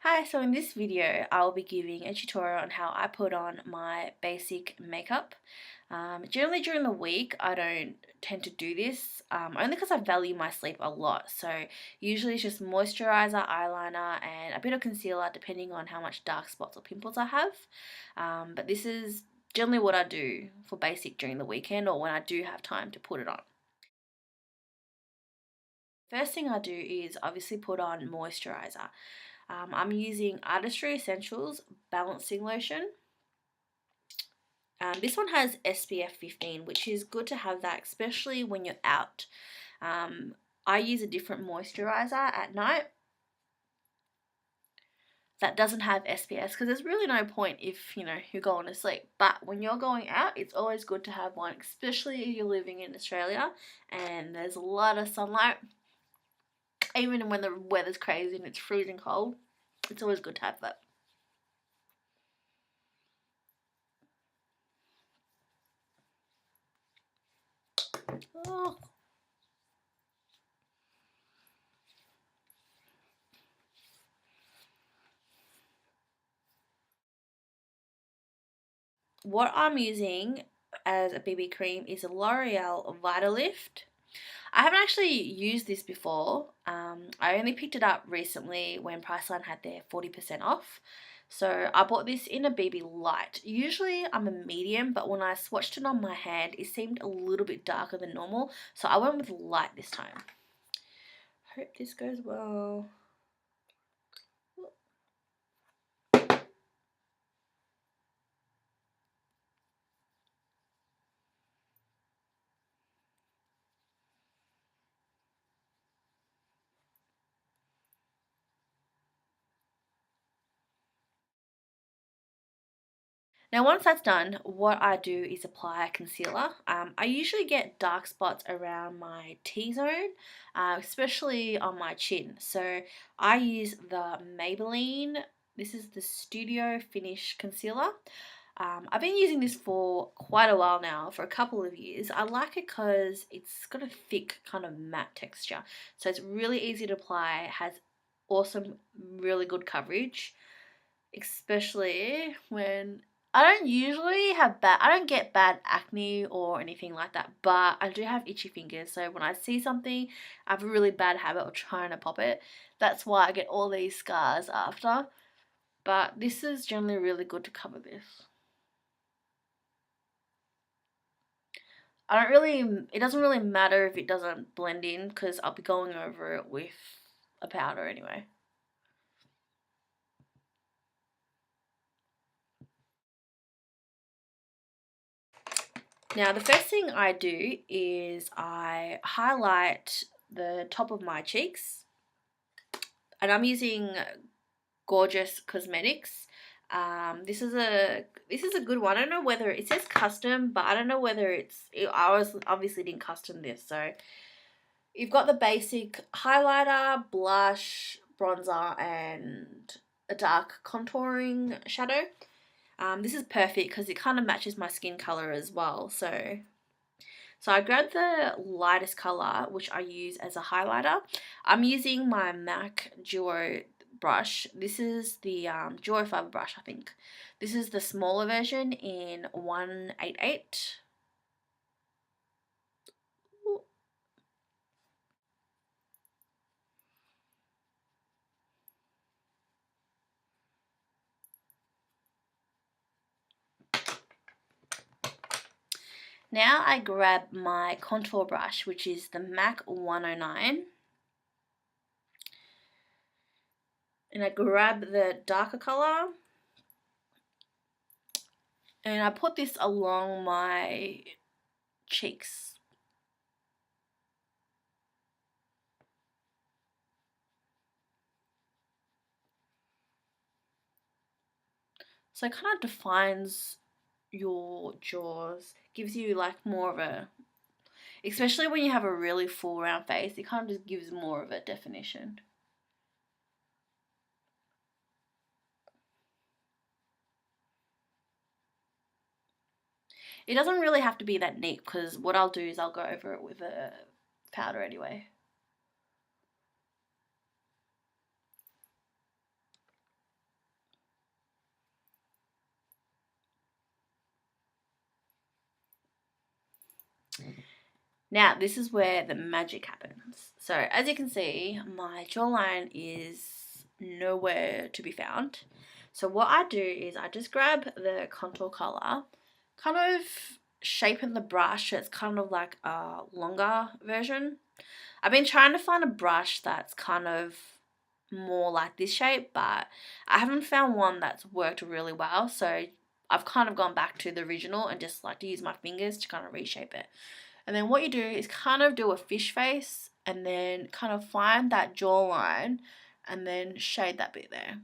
Hi, so in this video I'll be giving a tutorial on how I put on my basic makeup. Generally during the week I don't tend to do this, only because I value my sleep a lot. So usually it's just moisturizer, eyeliner and a bit of concealer depending on how much dark spots or pimples I have. But this is generally what I do for basic during the weekend or when I do have time to put it on. First thing I do is obviously put on moisturizer. I'm using Artistry Essentials Balancing Lotion. This one has SPF 15, which is good to have that, especially when you're out. I use a different moisturizer at night that doesn't have SPF because there's really no point if you're going to sleep. But when you're going out, it's always good to have one, especially if you're living in Australia and there's a lot of sunlight. Even when the weather's crazy and it's freezing cold, it's always good to have that. Oh. What I'm using as a BB cream is a L'Oreal Revitalift. I haven't actually used this before. I only picked it up recently when Priceline had their 40% off. So I bought this in a BB light. Usually I'm a medium, but when I swatched it on my hand, it seemed a little bit darker than normal. So I went with light this time. Hope this goes well. Now once that's done, what I do is apply a concealer. I usually get dark spots around my T-zone, especially on my chin. So I use the Maybelline, this is the Studio Finish Concealer. I've been using this for quite a while now, for a couple of years. I like it because it's got a thick kind of matte texture. So it's really easy to apply, has awesome, really good coverage, especially when I don't get bad acne or anything like that, but I do have itchy fingers. So when I see something, I have a really bad habit of trying to pop it. That's why I get all these scars after. But this is generally really good to cover this. It doesn't really matter if it doesn't blend in because I'll be going over it with a powder anyway. Now the first thing I do is I highlight the top of my cheeks, and I'm using Gorgeous Cosmetics. This is a good one. I don't know whether it says custom, but I don't know whether I obviously didn't custom this. So you've got the basic highlighter, blush, bronzer, and a dark contouring shadow. This is perfect because it kind of matches my skin color as well. So I grabbed the lightest color, which I use as a highlighter. I'm using my MAC Duo brush. This is the Duo Fibre brush, I think. This is the smaller version in 188. Now I grab my contour brush, which is the MAC 109. And I grab the darker color. And I put this along my cheeks. So it kind of defines your jaws, gives you like more of a, especially when you have a really full round face, it kind of just gives more of a definition. It doesn't really have to be that neat because what I'll do is I'll go over it with a powder anyway. Now, this is where the magic happens. So, as you can see, my jawline is nowhere to be found. So what I do is I just grab the contour color, kind of shape in the brush so it's kind of like a longer version. I've been trying to find a brush that's kind of more like this shape, but I haven't found one that's worked really well. So I've kind of gone back to the original and just like to use my fingers to kind of reshape it. And then what you do is kind of do a fish face and then kind of find that jawline and then shade that bit there.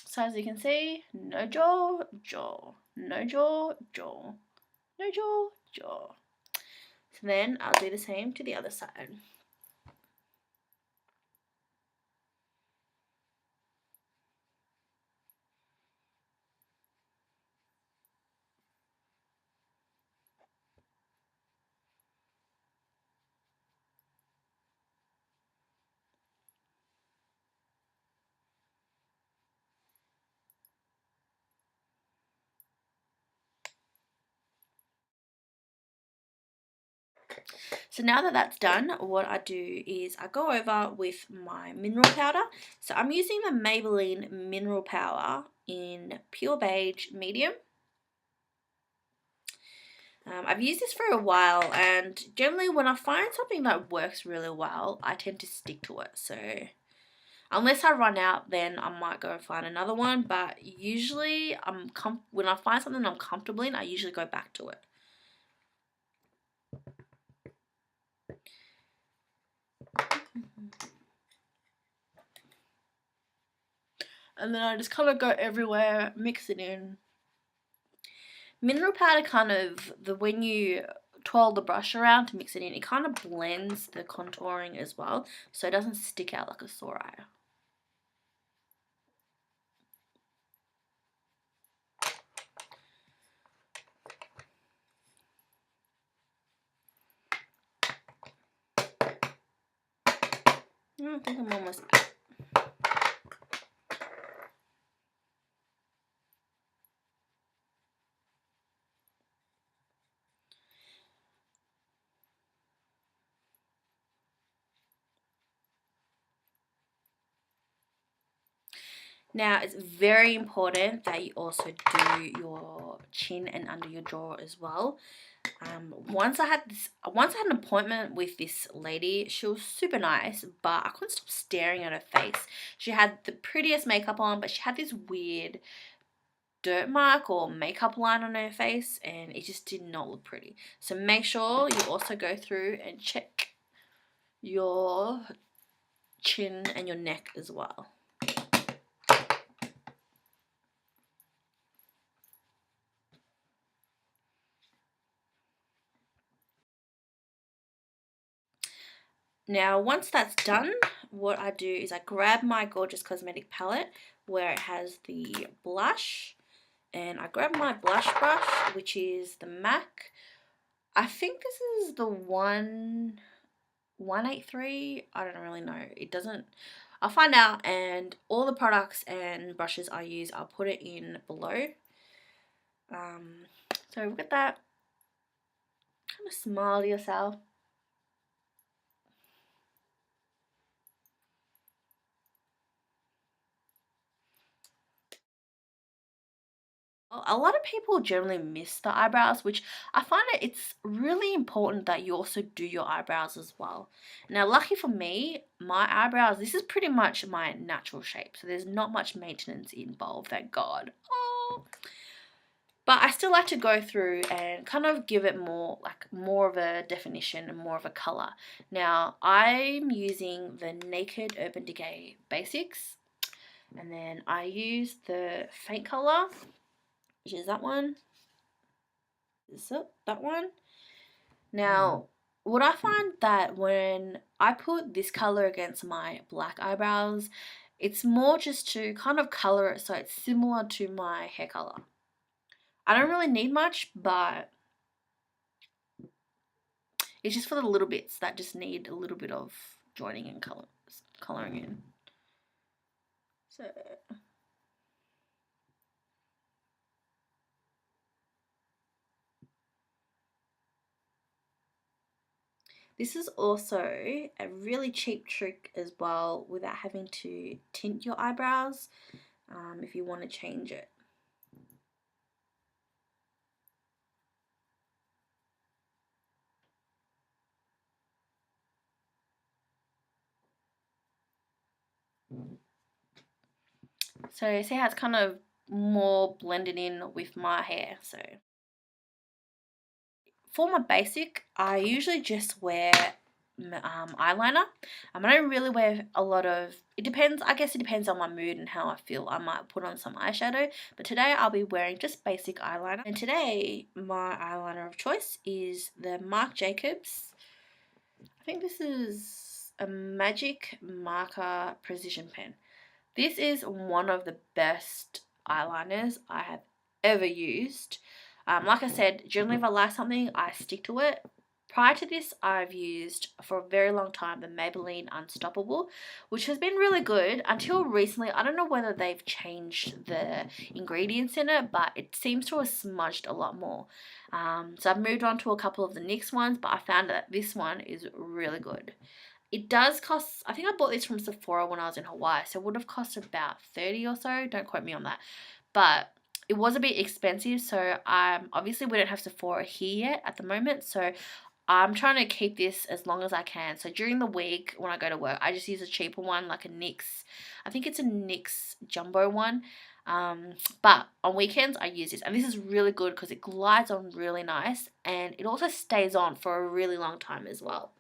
So as you can see, no jaw, jaw, no jaw, jaw, no jaw, jaw. So then I'll do the same to the other side. So now that that's done, what I do is I go over with my mineral powder. So I'm using the Maybelline Mineral Power in Pure Beige Medium. I've used this for a while, and generally when I find something that works really well, I tend to stick to it. So unless I run out, then I might go and find another one, but usually when I find something I'm comfortable in, I usually go back to it. And then I just kind of go everywhere, mix it in. Mineral powder kind of, when you twirl the brush around to mix it in, it kind of blends the contouring as well, so it doesn't stick out like a sore eye. I think I'm almost out. Now, it's very important that you also do your chin and under your jaw as well. Once I had an appointment with this lady, she was super nice, but I couldn't stop staring at her face. She had the prettiest makeup on, but she had this weird dirt mark or makeup line on her face, and it just did not look pretty. So make sure you also go through and check your chin and your neck as well. Now, once that's done, what I do is I grab my Gorgeous Cosmetic palette where it has the blush, and I grab my blush brush, which is the MAC. I think this is the 183. I don't really know. It doesn't. I'll find out, and all the products and brushes I use, I'll put it in below. So look at that. Kind of smile to yourself. A lot of people generally miss the eyebrows, which I find it's really important that you also do your eyebrows as well. Now, lucky for me, my eyebrows, this is pretty much my natural shape, so there's not much maintenance involved, thank God. Oh. But I still like to go through and kind of give it more of a definition and more of a color. Now, I'm using the Naked Urban Decay Basics, and then I use the faint color, which is that one. So that one. Now, what I find that when I put this color against my black eyebrows, it's more just to kind of color it so it's similar to my hair color. I don't really need much, but it's just for the little bits that just need a little bit of joining and colouring in. So this is also a really cheap trick as well without having to tint your eyebrows if you want to change it. So see how it's kind of more blended in with my hair. So for my basic, I usually just wear eyeliner. I don't really wear a lot of, it depends, I guess it depends on my mood and how I feel. I might put on some eyeshadow, but today I'll be wearing just basic eyeliner. And today my eyeliner of choice is the Marc Jacobs. I think this is a Magic Marker Precision Pen. This is one of the best eyeliners I have ever used. Like I said, generally if I like something, I stick to it. Prior to this, I've used for a very long time the Maybelline Unstoppable, which has been really good until recently. I don't know whether they've changed the ingredients in it, but it seems to have smudged a lot more. So I've moved on to a couple of the NYX ones, but I found that this one is really good. It does cost, I think I bought this from Sephora when I was in Hawaii, so it would have cost about $30 or so. Don't quote me on that. But it was a bit expensive, so obviously we don't have Sephora here yet at the moment, so I'm trying to keep this as long as I can. So during the week when I go to work, I just use a cheaper one, like a NYX. I think it's a NYX Jumbo one. But on weekends I use this, and this is really good because it glides on really nice, and it also stays on for a really long time as well.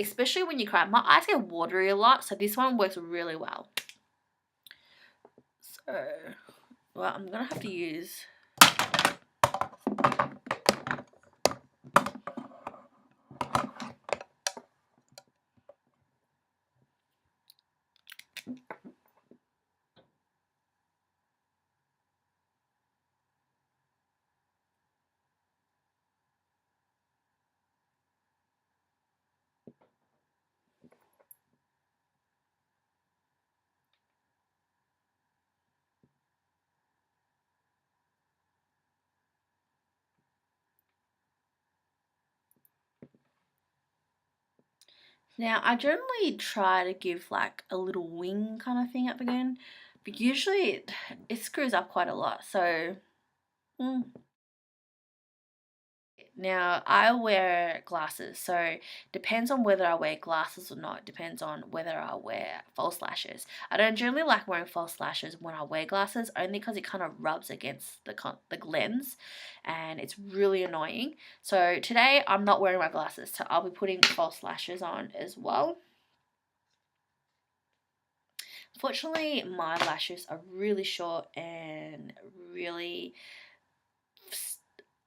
Especially when you cry. My eyes get watery a lot, so this one works really well. So, well, I'm going to have to use... Now, I generally try to give like a little wing kind of thing at the beginning, but usually it screws up quite a lot, so... Now, I wear glasses, so depends on whether I wear glasses or not. Depends on whether I wear false lashes. I don't generally like wearing false lashes when I wear glasses, only because it kind of rubs against the lens, and it's really annoying. So today I'm not wearing my glasses, so I'll be putting false lashes on as well. Fortunately, my lashes are really short and really...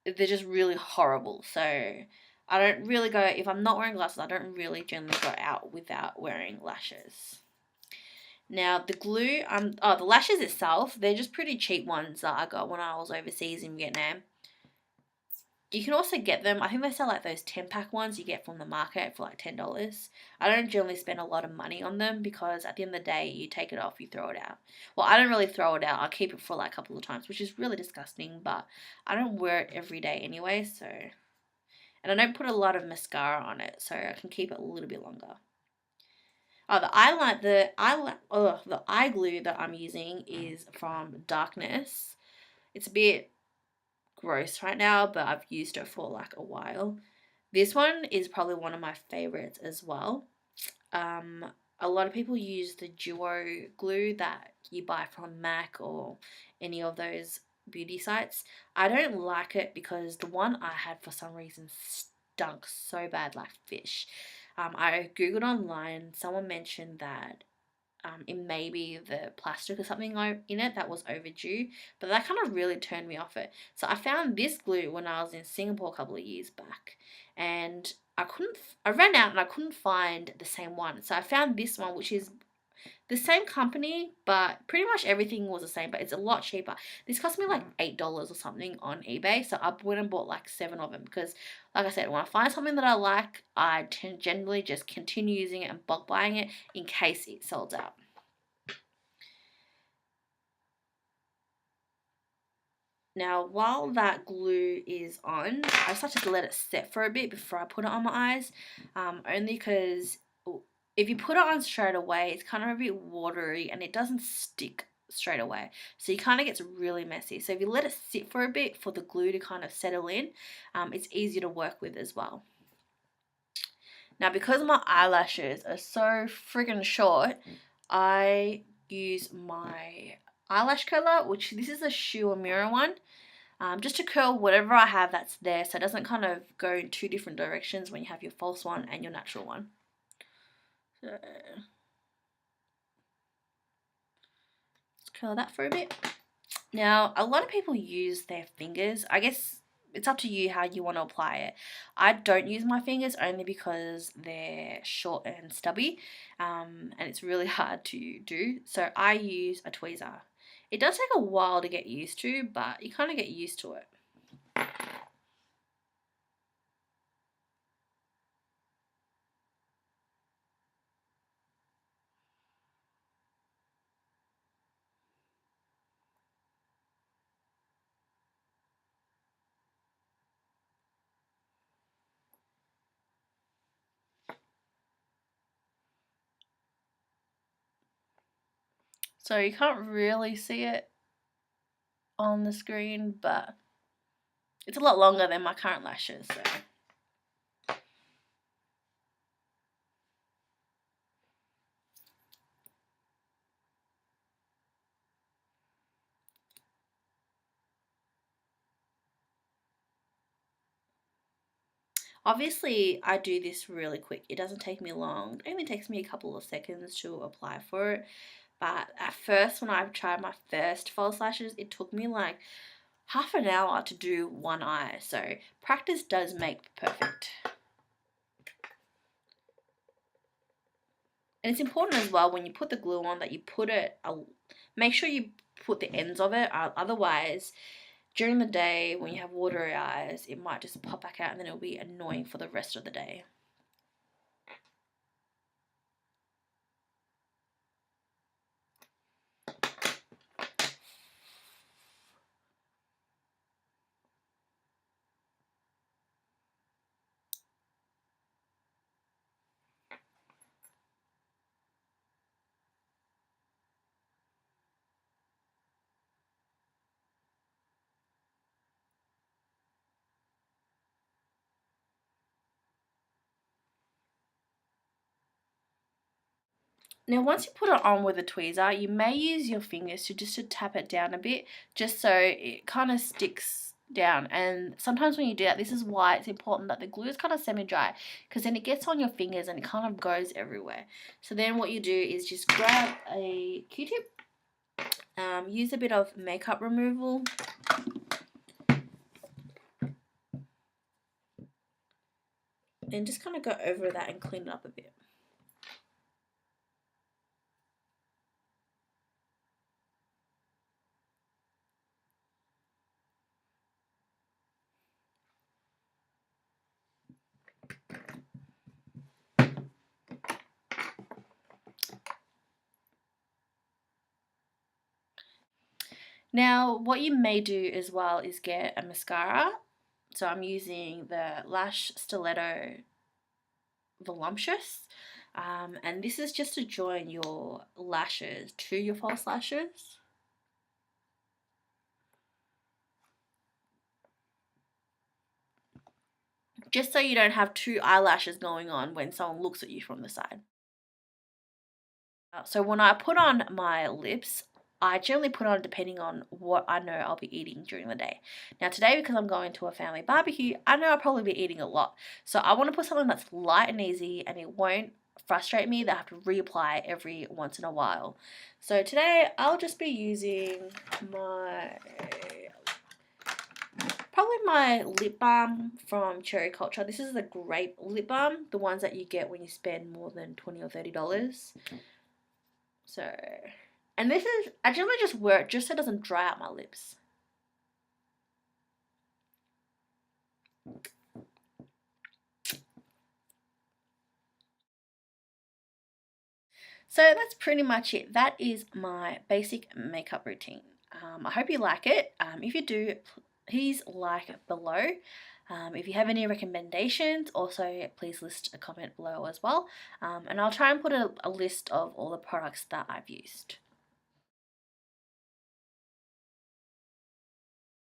they're just really horrible. So I don't really go, if I'm not wearing glasses, I don't really generally go out without wearing lashes. Now the glue, the lashes itself, they're just pretty cheap ones that I got when I was overseas in Vietnam. You can also get them, I think they sell like those 10-pack ones you get from the market for like $10. I don't generally spend a lot of money on them because at the end of the day, you take it off, you throw it out. Well, I don't really throw it out. I keep it for like a couple of times, which is really disgusting, but I don't wear it every day anyway, so... And I don't put a lot of mascara on it, so I can keep it a little bit longer. Oh, the eye glue that I'm using is from Darkness. It's a bit gross right now, but I've used it for like a while. This one is probably one of my favorites as well. A lot of people use the duo glue that you buy from MAC or any of those beauty sites. I don't like it because the one I had for some reason stunk so bad, like fish. I googled online, someone mentioned that it may be the plastic or something in it that was overdue, but that kind of really turned me off it. So I found this glue when I was in Singapore a couple of years back, and I ran out and I couldn't find the same one. So I found this one, which is the same company, but pretty much everything was the same, but it's a lot cheaper. This cost me like $8 or something on eBay, so I went and bought like 7 of them because, like I said, when I find something that I like, I generally just continue using it and bulk buying it in case it sells out. Now, while that glue is on, I just like to let it set for a bit before I put it on my eyes, only because if you put it on straight away, it's kind of a bit watery and it doesn't stick straight away. So it kind of gets really messy. So if you let it sit for a bit for the glue to kind of settle in, it's easier to work with as well. Now, because my eyelashes are so friggin' short, I use my eyelash curler, which this is a Shoe and Mirror one, just to curl whatever I have that's there so it doesn't kind of go in 2 different directions when you have your false one and your natural one. So let's curl that for a bit. Now, a lot of people use their fingers. I guess it's up to you how you want to apply it. I don't use my fingers only because they're short and stubby, and it's really hard to do. So I use a tweezer. It does take a while to get used to, but you kind of get used to it. So you can't really see it on the screen, but it's a lot longer than my current lashes. So. Obviously, I do this really quick. It doesn't take me long. It only takes me a couple of seconds to apply for it. But at first, when I tried my first false lashes, it took me like half an hour to do one eye. So practice does make perfect. And it's important as well when you put the glue on that you put it, make sure you put the ends of it. Otherwise, during the day when you have watery eyes, it might just pop back out and then it'll be annoying for the rest of the day. Now, once you put it on with a tweezer, you may use your fingers to tap it down a bit, just so it kind of sticks down. And sometimes when you do that, this is why it's important that the glue is kind of semi-dry, because then it gets on your fingers and it kind of goes everywhere. So then what you do is just grab a Q-tip, use a bit of makeup removal, and just kind of go over that and clean it up a bit. Now, what you may do as well is get a mascara. So I'm using the Lash Stiletto Voluptuous. And this is just to join your lashes to your false lashes. Just so you don't have 2 eyelashes going on when someone looks at you from the side. So when I put on my lips, I generally put on depending on what I know I'll be eating during the day. Now today, because I'm going to a family barbecue, I know I'll probably be eating a lot. So I want to put something that's light and easy and it won't frustrate me that I have to reapply every once in a while. So today I'll just be using probably my lip balm from Cherry Culture. This is the Grape lip balm, the ones that you get when you spend more than $20 or $30. So, and this is, I generally just wear it just so it doesn't dry out my lips. So that's pretty much it. That is my basic makeup routine. I hope you like it. If you do, please like below. If you have any recommendations, also please list a comment below as well. And I'll try and put a list of all the products that I've used.